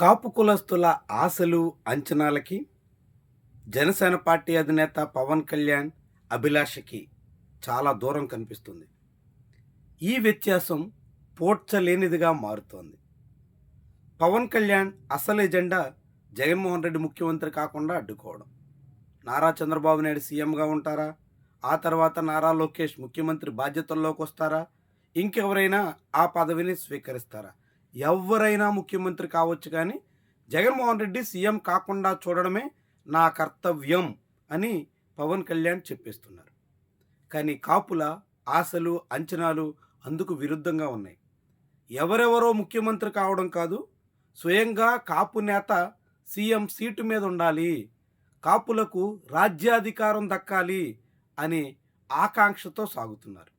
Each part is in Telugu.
కాపు కులస్తుల ఆశలు, అంచనాలకి జనసేన పార్టీ అధినేత పవన్ కళ్యాణ్ అభిలాషకి చాలా దూరం కనిపిస్తుంది. ఈ వ్యత్యాసం పోడ్చలేనిదిగా మారుతోంది. పవన్ కళ్యాణ్ అసలు ఎజెండా జగన్మోహన్ రెడ్డి ముఖ్యమంత్రి కాకుండా అడ్డుకోవడం. నారా చంద్రబాబు నాయుడు సీఎంగా ఉంటారా? ఆ తర్వాత నారా లోకేష్ ముఖ్యమంత్రి బాధ్యతల్లోకి వస్తారా? ఇంకెవరైనా ఆ పదవిని స్వీకరిస్తారా? ఎవరైనా ముఖ్యమంత్రి కావచ్చు కానీ జగన్మోహన్ రెడ్డి సీఎం కాకుండా చూడడమే నా కర్తవ్యం అని పవన్ కళ్యాణ్ చెప్పేస్తున్నారు. కానీ కాపుల ఆశలు, అంచనాలు అందుకు విరుద్ధంగా ఉన్నాయి. ఎవరెవరో ముఖ్యమంత్రి కావడం కాదు, స్వయంగా కాపు నేత సీఎం సీటు మీద ఉండాలి, కాపులకు రాజ్యాధికారం దక్కాలి అనే ఆకాంక్షతో సాగుతున్నారు.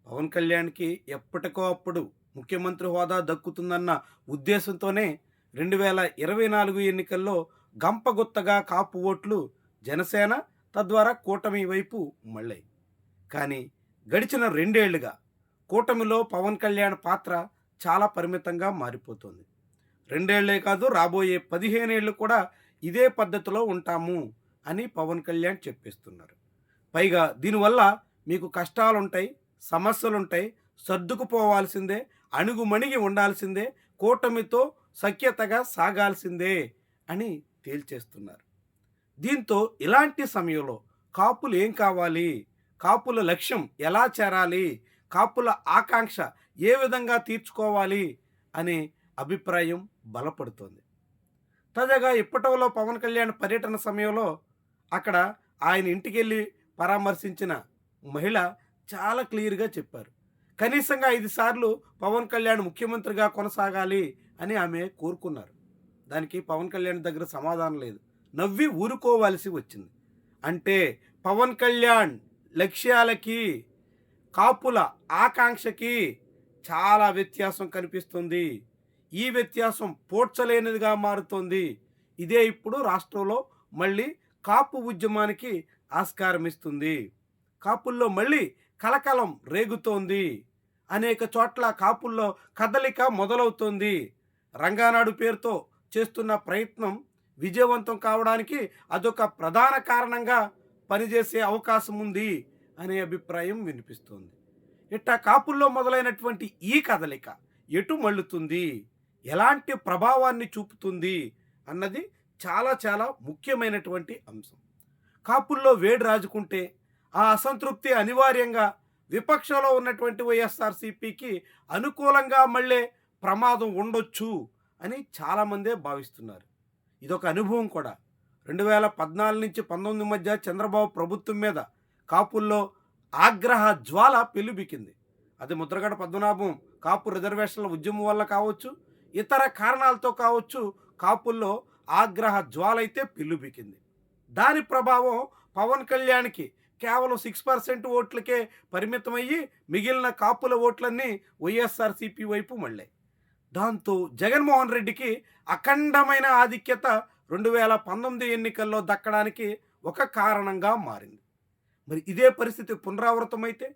పవన్ కళ్యాణ్కి ఎప్పటికో అప్పుడు ముఖ్యమంత్రి హోదా దక్కుతుందన్న ఉద్దేశంతోనే 2024 ఎన్నికల్లో గంపగుత్తగా కాపు ఓట్లు జనసేన, తద్వారా కూటమి వైపు మళ్ళాయి. కానీ గడిచిన 2 ఏళ్లుగా కూటమిలో పవన్ కళ్యాణ్ పాత్ర చాలా పరిమితంగా మారిపోతుంది. 2 ఏళ్లే కాదు, రాబోయే 15 ఏళ్ళు కూడా ఇదే పద్ధతిలో ఉంటాము అని పవన్ కళ్యాణ్ చెప్పేస్తున్నారు. పైగా దీనివల్ల మీకు కష్టాలుంటాయి, సమస్యలుంటాయి, సర్దుకుపోవాల్సిందే, అణుగుమణిగి ఉండాల్సిందే, కూటమితో సఖ్యతగా సాగాల్సిందే అని తేల్చేస్తున్నారు. దీంతో ఇలాంటి సమయంలో కాపులు ఏం కావాలి, కాపుల లక్ష్యం ఎలా చేరాలి, కాపుల ఆకాంక్ష ఏ విధంగా తీర్చుకోవాలి అనే అభిప్రాయం బలపడుతోంది. తాజాగా ఇప్పటిలో పవన్ కళ్యాణ్ పర్యటన సమయంలో అక్కడ ఆయన ఇంటికెళ్ళి పరామర్శించిన మహిళ చాలా క్లియర్గా చెప్పారు. కనీసంగా 5 సార్లు పవన్ కళ్యాణ్ ముఖ్యమంత్రిగా కొనసాగాలి అని ఆమె కోరుకున్నారు. దానికి పవన్ కళ్యాణ్ దగ్గర సమాధానం లేదు, నవ్వి ఊరుకోవాల్సి వచ్చింది. అంటే పవన్ కళ్యాణ్ లక్ష్యాలకి, కాపుల ఆకాంక్షకి చాలా వ్యత్యాసం కనిపిస్తుంది. ఈ వ్యత్యాసం పోడ్చలేనిదిగా మారుతోంది. ఇదే ఇప్పుడు రాష్ట్రంలో మళ్ళీ కాపు ఉద్యమానికి ఆస్కారం ఇస్తుంది. కాపుల్లో మళ్ళీ కలకలం రేగుతోంది. అనేక చోట్ల కాపుల్లో కదలిక మొదలవుతోంది. రంగానాడు పేరుతో చేస్తున్న ప్రయత్నం విజయవంతం కావడానికి అదొక ప్రధాన కారణంగా పనిచేసే అవకాశం ఉంది అనే అభిప్రాయం వినిపిస్తోంది. ఇట్టా కాపుల్లో మొదలైనటువంటి ఈ కదలిక ఎటు మళ్ళుతుంది, ఎలాంటి ప్రభావాన్ని చూపుతుంది అన్నది చాలా చాలా ముఖ్యమైనటువంటి అంశం. కాపుల్లో వేడి రాజుకుంటే ఆ అసంతృప్తి అనివార్యంగా విపక్షంలో ఉన్నటువంటి వైఎస్ఆర్సీపీకి అనుకూలంగా మళ్ళీ ప్రమాదం ఉండొచ్చు అని చాలామందే భావిస్తున్నారు. ఇదొక అనుభవం కూడా. 2014 నుంచి 19 మధ్య చంద్రబాబు ప్రభుత్వం మీద కాపుల్లో ఆగ్రహ జ్వాల పెల్లుబికింది. అది ముద్రగడ పద్మనాభం కాపు రిజర్వేషన్ల ఉద్యమం వల్ల కావచ్చు, ఇతర కారణాలతో కావచ్చు, కాపుల్లో ఆగ్రహ జ్వాల అయితే పెల్లుబికింది. దాని ప్రభావం పవన్ కళ్యాణ్కి కేవలం 6% ఓట్లకే పరిమితమయ్యి మిగిలిన కాపుల ఓట్లన్నీ వైఎస్ఆర్సీపీ వైపు మళ్ళాయి. దాంతో జగన్మోహన్ రెడ్డికి అఖండమైన ఆధిక్యత 2019 ఎన్నికల్లో దక్కడానికి ఒక కారణంగా మారింది. మరి ఇదే పరిస్థితి పునరావృతమైతే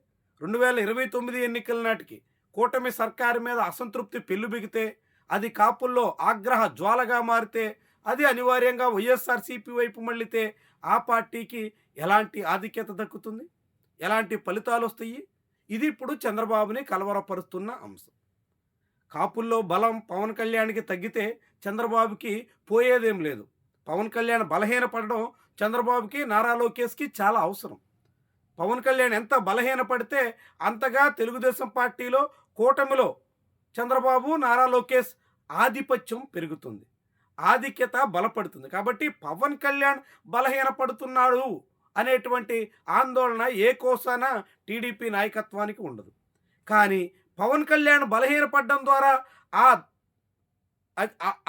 2029 ఎన్నికల నాటికి కూటమి సర్కారు మీద అసంతృప్తి పెల్లుబిగితే, అది కాపుల్లో ఆగ్రహ జ్వాలగా మారితే, అది అనివార్యంగా వైఎస్ఆర్సీపీ వైపు మళ్ళితే ఆ పార్టీకి ఎలాంటి ఆధిక్యత దక్కుతుంది, ఎలాంటి ఫలితాలు వస్తాయి? ఇది ఇప్పుడు చంద్రబాబుని కలవరపరుస్తున్న అంశం. కాపుల్లో బలం పవన్ కళ్యాణ్కి తగ్గితే చంద్రబాబుకి పోయేదేం లేదు. పవన్ కళ్యాణ్ బలహీనపడడం చంద్రబాబుకి, నారా లోకేష్కి చాలా అవసరం. పవన్ కళ్యాణ్ ఎంత బలహీనపడితే అంతగా తెలుగుదేశం పార్టీలో, కూటమిలో చంద్రబాబు, నారా లోకేష్ ఆధిపత్యం పెరుగుతుంది, ఆధిక్యత బలపడుతుంది. కాబట్టి పవన్ కళ్యాణ్ బలహీనపడుతున్నాడు అనేటువంటి ఆందోళన ఏ కోసాన టీడీపీ నాయకత్వానికి ఉండదు. కానీ పవన్ కళ్యాణ్ బలహీనపడడం ద్వారా ఆ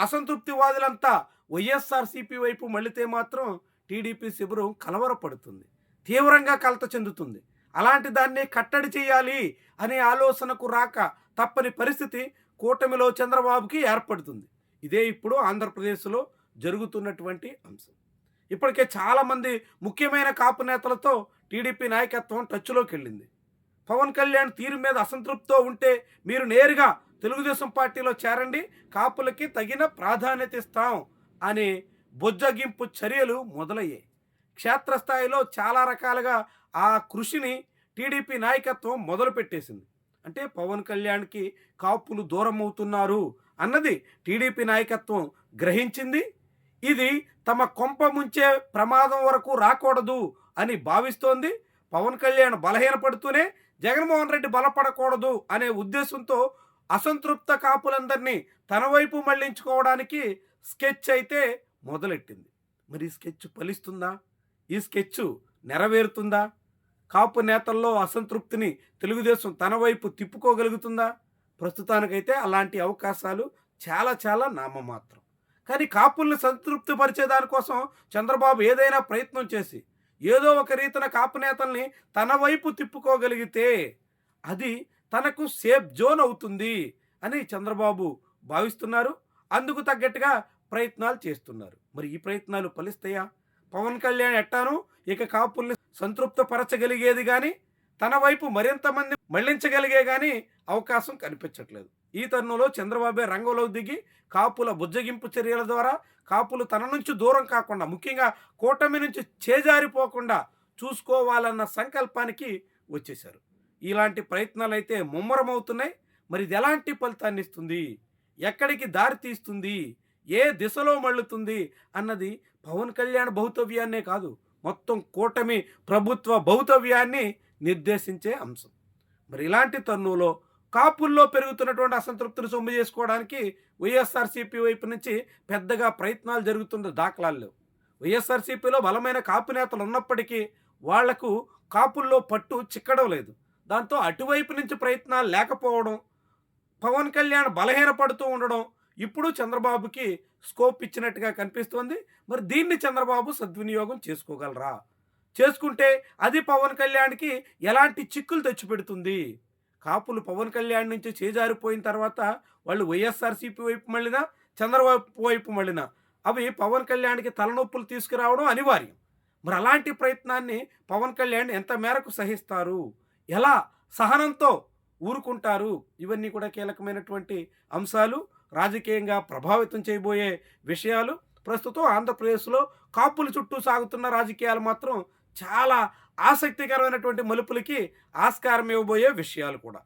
అసంతృప్తివాదులంతా వైఎస్ఆర్సీపీ వైపు మళ్ళితే మాత్రం టీడీపీ శిబిరం కలవరపడుతుంది, తీవ్రంగా కలత చెందుతుంది. అలాంటి దాన్ని కట్టడి చేయాలి అనే ఆలోచనకు రాక తప్పని పరిస్థితి కూటమిలో చంద్రబాబుకి ఏర్పడుతుంది. ఇదే ఇప్పుడు ఆంధ్రప్రదేశ్లో జరుగుతున్నటువంటి అంశం. ఇప్పటికే చాలామంది ముఖ్యమైన కాపు నేతలతో టీడీపీ నాయకత్వం టచ్లోకి వెళ్ళింది. పవన్ కళ్యాణ్ తీరు మీద అసంతృప్తితో ఉంటే మీరు నేరుగా తెలుగుదేశం పార్టీలో చేరండి, కాపులకి తగిన ప్రాధాన్యత ఇస్తాం అనే బొజ్జగింపు చర్యలు మొదలయ్యాయి. క్షేత్రస్థాయిలో చాలా రకాలుగా ఆ కృషిని టీడీపీ నాయకత్వం మొదలుపెట్టేసింది. అంటే పవన్ కళ్యాణ్కి కాపులు దూరం అవుతున్నారు అన్నది టీడీపీ నాయకత్వం గ్రహించింది. ఇది తమ కొంప ముంచే ప్రమాదం వరకు రాకూడదు అని భావిస్తోంది. పవన్ కళ్యాణ్ బలహీనపడుతూనే జగన్మోహన్ రెడ్డి బలపడకూడదు అనే ఉద్దేశంతో అసంతృప్త కాపులందరినీ తన వైపు మళ్లించుకోవడానికి స్కెచ్ అయితే మొదలెట్టింది. మరి ఈ స్కెచ్ ఫలిస్తుందా? ఈ స్కెచ్ నెరవేరుతుందా? కాపు నేతల్లో అసంతృప్తిని తెలుగుదేశం తన వైపు తిప్పుకోగలుగుతుందా? ప్రస్తుతానికైతే అలాంటి అవకాశాలు చాలా చాలా నామమాత్రం. కానీ కాపుల్ని సంతృప్తి పరిచే దానికోసం చంద్రబాబు ఏదైనా ప్రయత్నం చేసి ఏదో ఒక రీతిన కాపు నేతల్ని తన వైపు తిప్పుకోగలిగితే అది తనకు సేఫ్ జోన్ అవుతుంది అని చంద్రబాబు భావిస్తున్నారు. అందుకు తగ్గట్టుగా ప్రయత్నాలు చేస్తున్నారు. మరి ఈ ప్రయత్నాలు ఫలిస్తాయా? పవన్ కళ్యాణ్ ఎట్టాను ఇక కాపుల్ని సంతృప్తపరచగలిగేది కానీ తన వైపు మరింత మంది మళ్లించగలిగే కానీ అవకాశం కనిపించట్లేదు. ఈ తరుణంలో చంద్రబాబే రంగంలో దిగి కాపుల బుజ్జగింపు చర్యల ద్వారా కాపులు తన నుంచి దూరం కాకుండా, ముఖ్యంగా కూటమి నుంచి చేజారిపోకుండా చూసుకోవాలన్న సంకల్పానికి వచ్చేశారు. ఇలాంటి ప్రయత్నాలు అయితే ముమ్మరమవుతున్నాయి. మరి ఇది ఎలాంటి ఫలితాన్ని ఇస్తుంది, ఎక్కడికి దారి తీస్తుంది, ఏ దిశలో మళ్ళుతుంది అన్నది పవన్ కళ్యాణ్ భౌతవ్యాన్నే కాదు, మొత్తం కూటమి ప్రభుత్వ భౌతవ్యాన్ని నిర్దేశించే అంశం. మరి ఇలాంటి తరుణంలో కాపుల్లో పెరుగుతున్నటువంటి అసంతృప్తిని సొమ్ము చేసుకోవడానికి వైఎస్ఆర్సీపీ వైపు నుంచి పెద్దగా ప్రయత్నాలు జరుగుతున్న దాఖలాలు లేవు. వైఎస్ఆర్సీపీలో బలమైన కాపు నేతలు ఉన్నప్పటికీ వాళ్లకు కాపుల్లో పట్టు చిక్కడం లేదు. దాంతో అటువైపు నుంచి ప్రయత్నాలు లేకపోవడం, పవన్ కళ్యాణ్ బలహీనపడుతూ ఉండడం ఇప్పుడు చంద్రబాబుకి స్కోప్ ఇచ్చినట్టుగా కనిపిస్తోంది. మరి దీన్ని చంద్రబాబు సద్వినియోగం చేసుకోగలరా? చేసుకుంటే అది పవన్ కళ్యాణ్కి ఎలాంటి చిక్కులు తెచ్చిపెడుతుంది? కాపులు పవన్ కళ్యాణ్ నుంచి చేజారిపోయిన తర్వాత వాళ్ళు వైఎస్ఆర్సీపీ వైపు మళ్ళినా, చంద్రబాబు వైపు మళ్ళినా అవి పవన్ కళ్యాణ్కి తలనొప్పులు తీసుకురావడం అనివార్యం. మరి అలాంటి ప్రయత్నాన్ని పవన్ కళ్యాణ్ ఎంత మేరకు సహిస్తారు, ఎలా సహనంతో ఊరుకుంటారు? ఇవన్నీ కూడా కీలకమైనటువంటి అంశాలు, రాజకీయంగా ప్రభావితం చేయబోయే విషయాలు. ప్రస్తుతం ఆంధ్రప్రదేశ్లో కాపుల చుట్టూ సాగుతున్న రాజకీయాలు మాత్రం చాలా ఆసక్తికరమైనటువంటి మలుపులకి ఆస్కారం ఇవ్వబోయే విషయాలు కూడా.